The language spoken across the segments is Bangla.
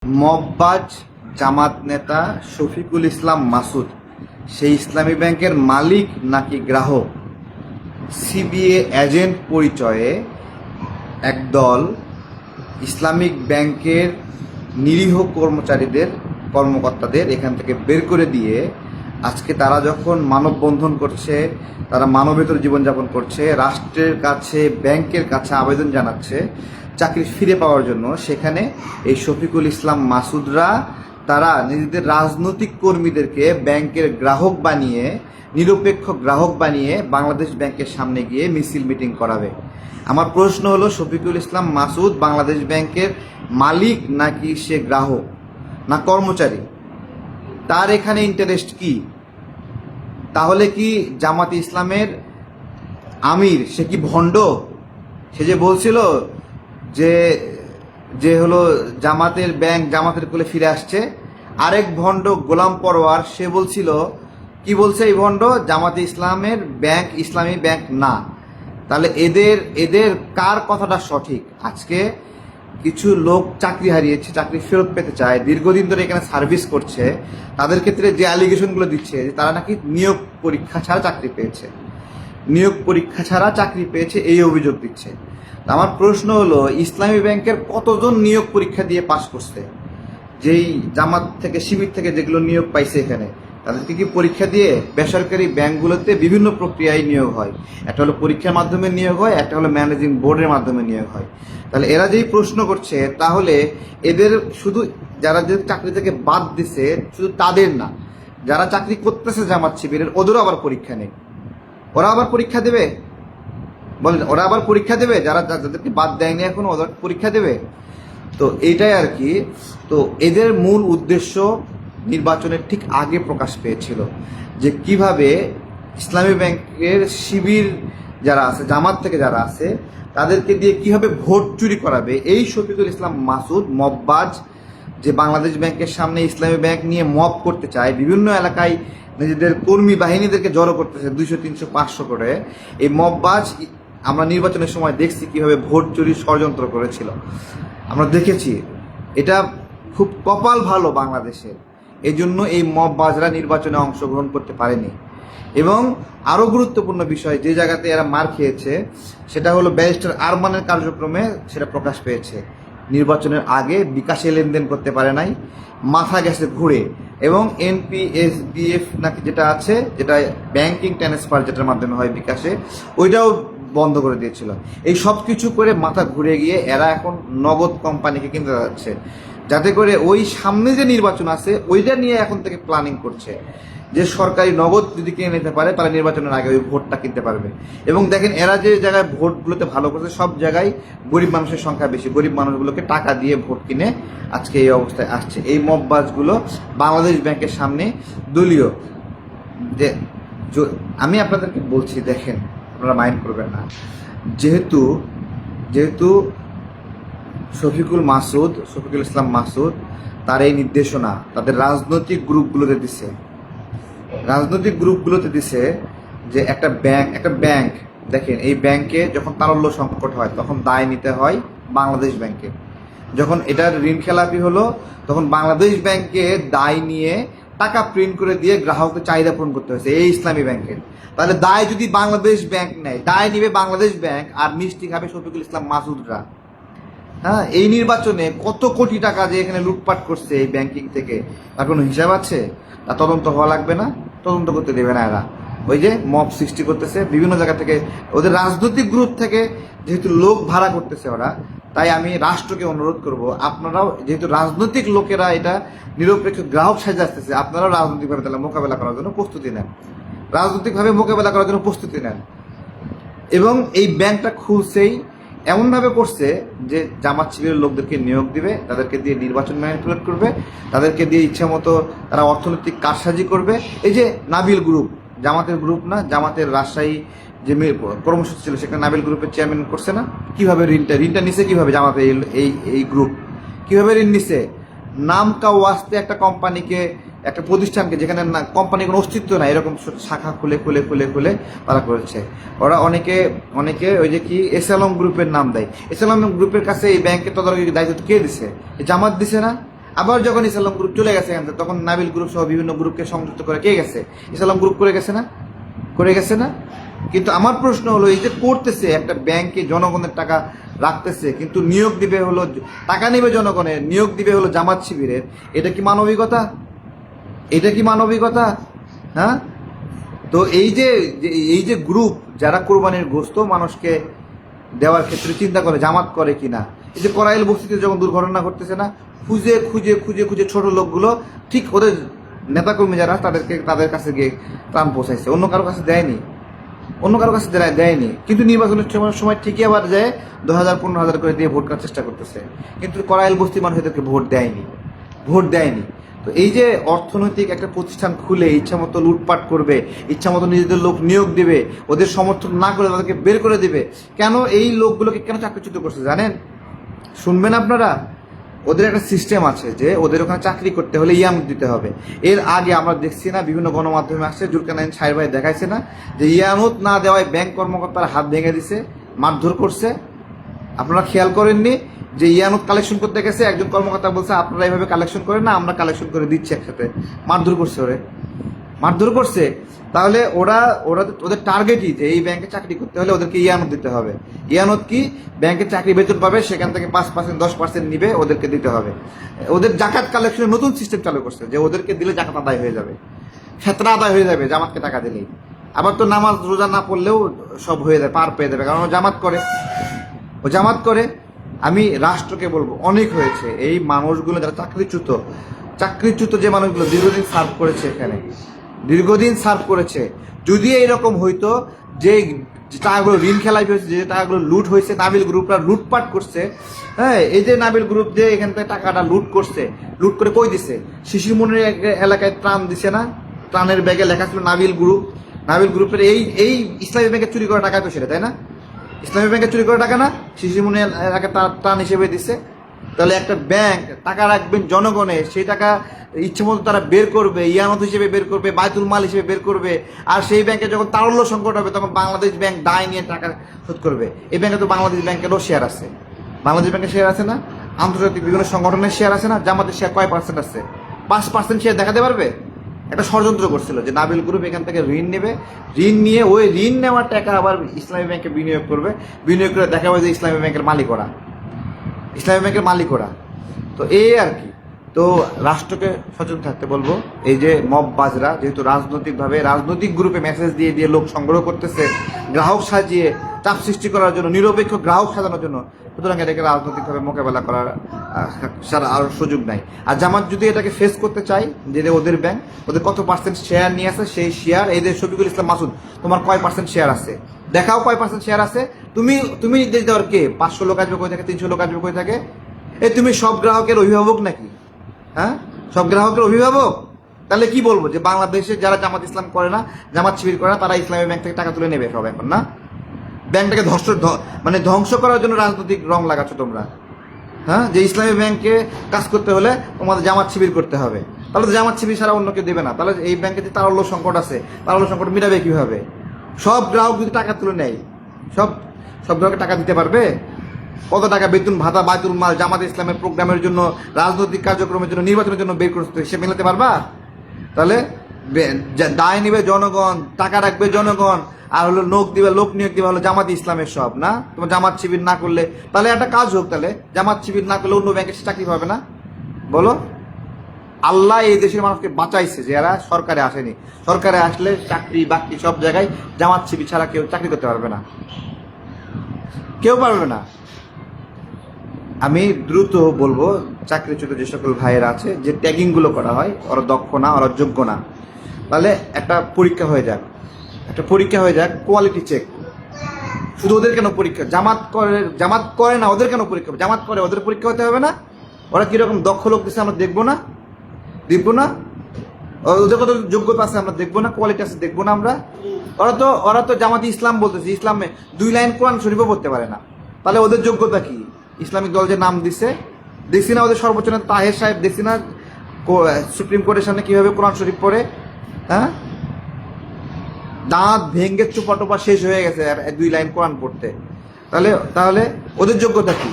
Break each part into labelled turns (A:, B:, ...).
A: মববাজ জামাত নেতা শফিকুল ইসলাম মাসুদ সেই ইসলামী ব্যাংকের মালিক নাকি গ্রাহক? সিবিএ এজেন্ট পরিচয়ে একদল ইসলামিক ব্যাংকের নিরীহ কর্মকর্তাদের এখান থেকে বের করে দিয়ে আজকে তারা যখন মানববন্ধন করছে, তারা মানবেতর জীবনযাপন করছে, রাষ্ট্রের কাছে ব্যাংকের কাছে আবেদন জানাচ্ছে চাকরি ফিরে পাওয়ার জন্য, সেখানে এই শফিকুল ইসলাম মাসুদরা তারা নিজেদের রাজনৈতিক কর্মীদেরকে ব্যাংকের গ্রাহক বানিয়ে, নিরপেক্ষ গ্রাহক বানিয়ে বাংলাদেশ ব্যাংকের সামনে গিয়ে মিছিল মিটিং করাবে। আমার প্রশ্ন হলো, শফিকুল ইসলাম মাসুদ বাংলাদেশ ব্যাংকের মালিক নাকি সে গ্রাহক না কর্মচারী? তার এখানে ইন্টারেস্ট কি? তাহলে কি জামাতে ইসলামের আমির সে কি ভণ্ড? সে যে বলছিল যে যে হলো জামাতের ব্যাংক জামাতের কোলে ফিরে আসছে, আরেক ভণ্ড গোলাম পরোয়ার সে বলছিল, কি বলছে এই ভণ্ড? জামাতে ইসলামের ব্যাংক ইসলামী ব্যাংক না। তাহলে এদের কার কথাটা সঠিক? আজকে কিছু লোক চাকরি হারিয়েছে, চাকরি ফেরত পেতে চায়, দীর্ঘদিন ধরে এখানে সার্ভিস করছে, তাদের ক্ষেত্রে যে অ্যালিগেশনগুলো দিচ্ছে যে তারা নাকি নিয়োগ পরীক্ষা ছাড়া চাকরি পেয়েছে, নিয়োগ পরীক্ষা ছাড়া চাকরি পেয়েছে, এই অভিযোগ দিচ্ছে। আমার প্রশ্ন হলো, ইসলামী ব্যাংকের কতজন নিয়োগ পরীক্ষা দিয়ে পাশ করছে? যেই জামাত থেকে শিবির থেকে যেগুলো নিয়োগ পাইছে এখানে, তাদেরকে কি পরীক্ষা দিয়ে? বেসরকারি ব্যাংকগুলোতে বিভিন্ন প্রক্রিয়ায় নিয়োগ হয়, একটা হলো পরীক্ষার মাধ্যমে নিয়োগ হয়, একটা হলো ম্যানেজিং বোর্ডের মাধ্যমে নিয়োগ হয়। তাহলে এরা যেই প্রশ্ন করছে, তাহলে এদের শুধু যারা যে চাকরি থেকে বাদ দিছে শুধু তাদের না, যারা চাকরি করতেছে জামাত শিবিরের ওদেরও আবার পরীক্ষা নেই। ওরা আবার পরীক্ষা দেবে? বলেন, ওরা আবার পরীক্ষা দেবে? যাদেরকে বাদ দেয়নি এখন ওদের পরীক্ষা দেবে? তো এইটাই আর কি। তো এদের মূল উদ্দেশ্য নির্বাচনের ঠিক আগে প্রকাশ পেয়েছিল যে কিভাবে ইসলামী ব্যাংকের শিবির যারা আছে, জামাত থেকে যারা আছে, তাদেরকে দিয়ে কিভাবে ভোট চুরি করাবে। এই শফিকুল ইসলাম মাসুদ মববাজ, যে বাংলাদেশ ব্যাংকের সামনে ইসলামী ব্যাংক নিয়ে মব করতে চায়, বিভিন্ন এলাকায় নিজেদের কর্মী বাহিনীদেরকে জড়ো করতেছে 200, 300, 500 করে। এই মববাজ আমরা নির্বাচনের সময় দেখছি কিভাবে ভোট চুরির ষড়যন্ত্র করেছিল, আমরা দেখেছি। এটা খুব কপাল ভালো বাংলাদেশের, এই জন্য এই মববাজরা নির্বাচনে অংশগ্রহণ করতে পারেনি। এবং আরও গুরুত্বপূর্ণ বিষয়, যে জায়গাতে এরা মার খেয়েছে সেটা হলো ব্যারিস্টার আরমানের কার্যক্রমে সেটা প্রকাশ পেয়েছে। নির্বাচনের আগে বিকাশে লেনদেন করতে পারে নাই, মাথা গেছে ঘুরে, এবং এনপিএসবিএফ নাকি যেটা আছে, যেটা ব্যাংকিং ট্রান্সফার যেটার মাধ্যমে হয় বিকাশে, ওইটাও বন্ধ করে দিয়েছিল। এই সব কিছু করে মাথা ঘুরে গিয়ে এরা এখন নগদ কোম্পানিকে কিনতে যাচ্ছে, যাতে করে ওই সামনে যে নির্বাচন আছে ওইটা নিয়ে এখন থেকে প্ল্যানিং করছে যে সরকারি নগদ যদি কিনে নিতে পারে তাহলে নির্বাচনের আগে ওই ভোটটা কিনতে পারবে। এবং দেখেন, এরা যে জায়গায় ভোটগুলোতে ভালো করছে সব জায়গায় গরিব মানুষের সংখ্যা বেশি, গরিব মানুষগুলোকে টাকা দিয়ে ভোট কিনে আজকে এই অবস্থায় আসছে। এই মববাজগুলো বাংলাদেশ ব্যাংকের সামনে দলীয় যে, আমি আপনাদেরকে বলছি, দেখেন আপনারা মাইন্ড করবেন না, যেহেতু শফিকুল ইসলাম মাসুদ তার এই নির্দেশনা তাদের রাজনৈতিক গ্রুপগুলোতে দিছে যে একটা ব্যাংক দেখেন, এই ব্যাংকে যখন তারল্য সংকট হয় তখন দায় নিতে হয় বাংলাদেশ ব্যাংকে। যখন এটার ঋণ খেলাপি হলো তখন বাংলাদেশ ব্যাংকে দায় নিয়ে টাকা প্রিন্ট করে দিয়ে গ্রাহকের চাহিদা পূরণ করতে হয়েছে এই ইসলামী ব্যাংকের। তাহলে দায় যদি বাংলাদেশ ব্যাংক নেয়, দায় নিবে বাংলাদেশ ব্যাংক, আর মিষ্টি খাবে শফিকুল ইসলাম মাসুদরা। হ্যাঁ, এই নির্বাচনে কত কোটি টাকা যে এখানে লুটপাট করছে এই ব্যাংকিং থেকে, তার কোনো হিসাব আছে? তা তদন্ত হওয়া লাগবে না? তদন্ত করতে দেবে না এরা। ওই যে মব সৃষ্টি করতেছে বিভিন্ন জায়গা থেকে, ওদের রাজনৈতিক গ্রুপ থেকে যেহেতু লোক ভাড়া করতেছে ওরা, তাই আমি রাষ্ট্রকে অনুরোধ করব, আপনারাও যেহেতু রাজনৈতিক লোকেরা এটা নিরপেক্ষ গ্রাহক সাজে আসতেছে, আপনারাও রাজনৈতিকভাবে তাহলে মোকাবেলা করার জন্য প্রস্তুতি নেন, এবং এই ব্যাংকটা খুলছেই এমনভাবে করছে যে জামাত শিবিরের লোকদেরকে নিয়োগ দিবে, তাদেরকে দিয়ে নির্বাচন ম্যানিপুলেট করবে, তাদেরকে দিয়ে ইচ্ছা মতো তারা অর্থনৈতিক কারসাজি করবে। এই যে নাবিল গ্রুপ, জামাতের গ্রুপ না, জামাতের রাজশাহী যে কর্মসূচি ছিল সেখানে নাবিল গ্রুপের চেয়ারম্যান করছে না, কিভাবে ঋণটা নিছে, কিভাবে জামাতের এই গ্রুপ কিভাবে ঋণ নিছে? নামকা ওয়াস্তে একটা কোম্পানিকে, একটা প্রতিষ্ঠানকে, যেখানে কোম্পানির কোনো অস্তিত্ব নাই, এরকম শাখা খুলে তারা করেছে। ওরা অনেকে ওই যে কি এসএলএম গ্রুপের নাম দেয়। এসএলএম গ্রুপের কাছে এই ব্যাংকের তদারকির দায়িত্ব কে দিছে? জামাত দিছে না? আবার যখন ইসলাম গ্রুপ চলে গেছে এখান থেকে, তখন নাবিল গ্রুপ সহ বিভিন্ন গ্রুপকে সংযুক্ত করে কে গেছে? ইসলাম গ্রুপ করে গেছে না? করে গেছে না? কিন্তু আমার প্রশ্ন হলো, এই যে করতেছে, একটা ব্যাংকে জনগণের টাকা রাখতেছে, কিন্তু নিয়োগ দিবে হলো, টাকা নেবে জনগণের, নিয়োগ দিবে হলো জামাত শিবিরের, এটা কি মানবিকতা? এটা কি মানবিকতা? হ্যাঁ? তো এই যে গ্রুপ যারা কোরবানির গোশত মানুষকে দেওয়ার ক্ষেত্রে চিন্তা করে, জামাত করে কিনা, এই যে করাইল বস্তিতে যখন দুর্ঘটনা ঘটতেছে না, খুঁজে খুঁজে খুঁজে খুঁজে ছোট লোকগুলো ঠিক ওদের নেতাকর্মী যারা তাদের কাছে গিয়ে ত্রাণ পৌঁছাইছে, অন্য কারো কাছে দেয়নি, অন্য কারো কাছে দেয়নি। কিন্তু নির্বাচনের সময় ঠিকই আবার যায় 10,000-15,000 করে দিয়ে ভোট করার চেষ্টা করতেছে, কিন্তু করাইল বস্তি মানুষ এদেরকে ভোট দেয়নি। তো এই যে অর্থনৈতিক একটা প্রতিষ্ঠান খুলে ইচ্ছামতো লুটপাট করবে, ইচ্ছামতো নিজেদের লোক নিয়োগ দিবে, ওদের সমর্থন না করে তাদেরকে বের করে দিবে, কেন এই লোকগুলোকে কেন চাকরিচ্যুত করছে জানেন? শুনবেন আপনারা, ওদের একটা সিস্টেম আছে যে ওদের ওখানে চাকরি করতে হলে ইয়ানুত দিতে হবে। এর আগে আমরা দেখছি না, বিভিন্ন গণমাধ্যমে আসছে, জুলকারনাইন সাহেব ভাই দেখাইছে না, যে ইয়ানুত না দেওয়ায় ব্যাংক কর্মকর্তারা হাত ভেঙে দিছে, মারধর করছে। আপনারা খেয়াল করেননি যে ইয়ানুত কালেকশন করতে গেছে, একজন কর্মকর্তা বলছে আপনারা এইভাবে কালেকশন করেন না, আমরা কালেকশন করে দিচ্ছি একসাথে। মারধর করছে। তাহলে ওদের টার্গেটই যে এই ব্যাংকে চাকরি করতে হলে ওদেরকে ইয়ানুত দিতে হবে। ইয়ানুত কি? ব্যাংকের চাকরি বেতন পাবে, সেখান থেকে 5%, 10% নিবে, ওদেরকে দিতে হবে। ওদের জাকাত কালেকশনের নতুন সিস্টেম চালু করছে, যে ওদেরকে দিলে জাকাত আদায় হয়ে যাবে, ফেতরা আদায় হয়ে যাবে জামাতকে টাকা দিলেই। আবার তো নামাজ রোজা না পড়লেও সব হয়ে যাবে, পার পেয়ে যাবে, কারণ ও জামাত করে। আমি রাষ্ট্রকে বলবো, অনেক হয়েছে। এই মানুষগুলো যারা চাকরিচ্যুত যে মানুষগুলো দীর্ঘদিন সার্ভ করেছে, যদি এইরকম হইতো যে টাকাগুলো ঋণ খেলায় হয়েছে, যে টাকাগুলো লুট হয়েছে, নাবিল গ্রুপরা লুটপাট করছে। হ্যাঁ, এই যে নাবিল গ্রুপ যে এখান থেকে টাকাটা লুট করে কই দিছে? শিশুমনির এলাকায় ত্রাণ দিছে না? ত্রাণের ব্যাগে লেখা ছিল নাবিল গ্রুপের এই ইসলামী ব্যাংকে চুরি করা টাকা তো সেটা, তাই না? ইসলামী ব্যাংকে চুরি করা টাকা না, শিশুমনি এলাকায় ত্রাণ হিসেবে দিছে। তাহলে একটা ব্যাংক টাকা রাখবেন জনগণের, সেই টাকা ইচ্ছে মতো তারা বের করবে, ইয়ানত হিসেবে বের করবে, বায়তুল মাল হিসেবে বের করবে। আর সেই ব্যাংকে যখন তারল্য সংকট হবে, তখন বাংলাদেশ ব্যাংক দায় নিয়ে টাকা শোধ করবে। এই ব্যাংকে তো বাংলাদেশ ব্যাংকেরও শেয়ার আছে, বাংলাদেশ ব্যাংকের শেয়ার আছে না, আন্তর্জাতিক বিভিন্ন সংগঠনের শেয়ার আছে না। জামাতের শেয়ার কয় পার্সেন্ট আছে? 5% শেয়ার দেখাতে পারবে? একটা ষড়যন্ত্র করছিল যে নাবিল গ্রুপ এখান থেকে ঋণ নেবে, ঋণ নিয়ে ওই ঋণ নেওয়ার টাকা আবার ইসলামী ব্যাংকে বিনিয়োগ করে দেখাবে যে ইসলামী ব্যাংকের মালিক ওরা। তো এই আর কি। তো রাষ্ট্রকে সচেতন থাকতে বলবো। এই যে মব বাজরা, যেহেতু রাজনৈতিক গ্রুপে মেসেজ দিয়ে লোক সংগ্রহ করতেছে, গ্রাহক সাজিয়ে চাপ সৃষ্টি করার জন্য, নিরপেক্ষ গ্রাহক সাজানোর জন্য, সুতরাং এটাকে রাজনৈতিকভাবে মোকাবেলা করার আর সুযোগ নাই। আর জামাত যদি এটাকে ফেস করতে চাই, যে ওদের ব্যাংক, ওদের কত পার্সেন্ট শেয়ার নিয়ে আসে, সেই শেয়ার, এই যে শফিকুল ইসলাম মাসুদ, তোমার কয় পার্সেন্ট শেয়ার আছে দেখাও, কয় পার্সেন্ট শেয়ার আছে। তুমি নির্দেশ দেওয়ার কে? 500 লোক আসবে কই থাকে, 300 লোক আসবে কই থাকে? তুমি সব গ্রাহকের অভিভাবক নাকি? হ্যাঁ, সব গ্রাহকের অভিভাবক? তাহলে কি বলবো, যে বাংলাদেশে যারা জামাত ইসলাম করে না, জামাত শিবির করে না, তারা ইসলামী ব্যাংক থেকে টাকা তুলে নেবে সব এখন, না? ব্যাংকটাকে ধ্বংস করার জন্য রাজনৈতিক রং লাগাচ্ছ তোমরা। হ্যাঁ, যে ইসলামী ব্যাংকে কাজ করতে হলে তোমাদের জামাত শিবির করতে হবে, তাহলে তো জামাত শিবির ছাড়া অন্য কেউ দেবে না। তাহলে এই ব্যাংকে যে তারল্য সংকট আছে, তারল্য সংকট মিটাবে কিভাবে? সব গ্রাহক যদি টাকা তুলে নেয়, সব গ্রাহককে টাকা দিতে পারবে? কত টাকা বেতন ভাতা, বায়তুল মাল, জামাত ইসলামের প্রোগ্রামের জন্য, রাজনৈতিক কার্যক্রমের জন্য, নির্বাচনের জন্য বের করতে, সে মেলাতে পারবা? তাহলে দায় নিবে জনগণ, টাকা রাখবে জনগণ, আর হলো লোক নিয়োগ দিবে হলো জামাত ইসলামের সব, না? তোমার জামাত শিবির না করলে, তাহলে একটা কাজ হোক, তাহলে জামাত শিবির না করলে অন্য ব্যাংকে চাকরি পাবে না? বলো। আল্লাহ এই দেশের মানুষকে বাঁচাইছে, যে এরা সরকারে আসেনি। সরকারে আসলে চাকরি বাকরি সব জায়গায় জামাত শিবির ছাড়া কেউ চাকরি করতে পারবে না, কেউ পারবে না। আমি দ্রুত বলবো, চাকরিচ্যুত যে সকল ভাইয়েরা আছে, যে ট্যাগিং গুলো করা হয়, ওরা দক্ষ না, ওরা যোগ্য না, তাহলে একটা পরীক্ষা হয়ে যাক, কোয়ালিটি চেক। শুধু ওদের কেন পরীক্ষা? জামাত করে না, ওদের কেন পরীক্ষা? জামাত করে, ওদের পরীক্ষা হতে হবে না? ওরা কিরকম দক্ষ লোক দিচ্ছে আমরা দেখবো না? ওদের কত যোগ্যতা আছে আমরা দেখবো না? কোয়ালিটি আছে দেখবো না আমরা? ওরা তো জামাতি ইসলাম বলতেছে, ইসলামে 2 লাইন কোরআন শরীফও পড়তে পারে না, তাহলে ওদের যোগ্যতা কি? ইসলামিক দল যে নাম দিছে, দেখছি না ওদের সর্বোচ্চ নেতা তাহের সাহেব, দেখছি না সুপ্রিম কোর্টের সামনে কিভাবে কোরআন শরীফ পড়ে? হ্যাঁ, দাঁত ভেঙ্গে চোপা শেষ হয়ে গেছে 2 লাইন কোরআন পড়তে। তাহলে ওদের যোগ্যতা কি?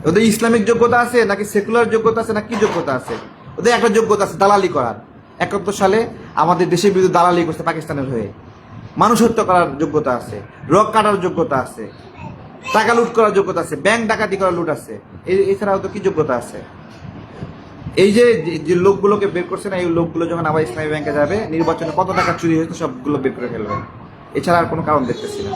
A: ওদের ইসলামিক যোগ্যতা আছে নাকি সেকুলার যোগ্যতা আছে না কি যোগ্যতা আছে? ওদের একটা যোগ্যতা আছে, দালালি করার। 71 সালে আমাদের দেশের বিরুদ্ধে দালালি করছে পাকিস্তানের হয়ে। মানুষ হত্যা করার যোগ্যতা আছে, রক কাটার যোগ্যতা আছে, টাকা লুট করার যোগ্যতা আছে, ব্যাংক ডাকাতি করার লুট আছে। এছাড়াও তো কি যোগ্যতা আছে? এই যে যে লোকগুলোকে বের করছে না, এই লোকগুলো যখন আবার ইসলামী ব্যাংকে যাবে, নির্বাচনে কত টাকা চুরি হয়েছে সবগুলো বের করে ফেলবে। এছাড়া আর কোনো কারণ দেখতেছি না।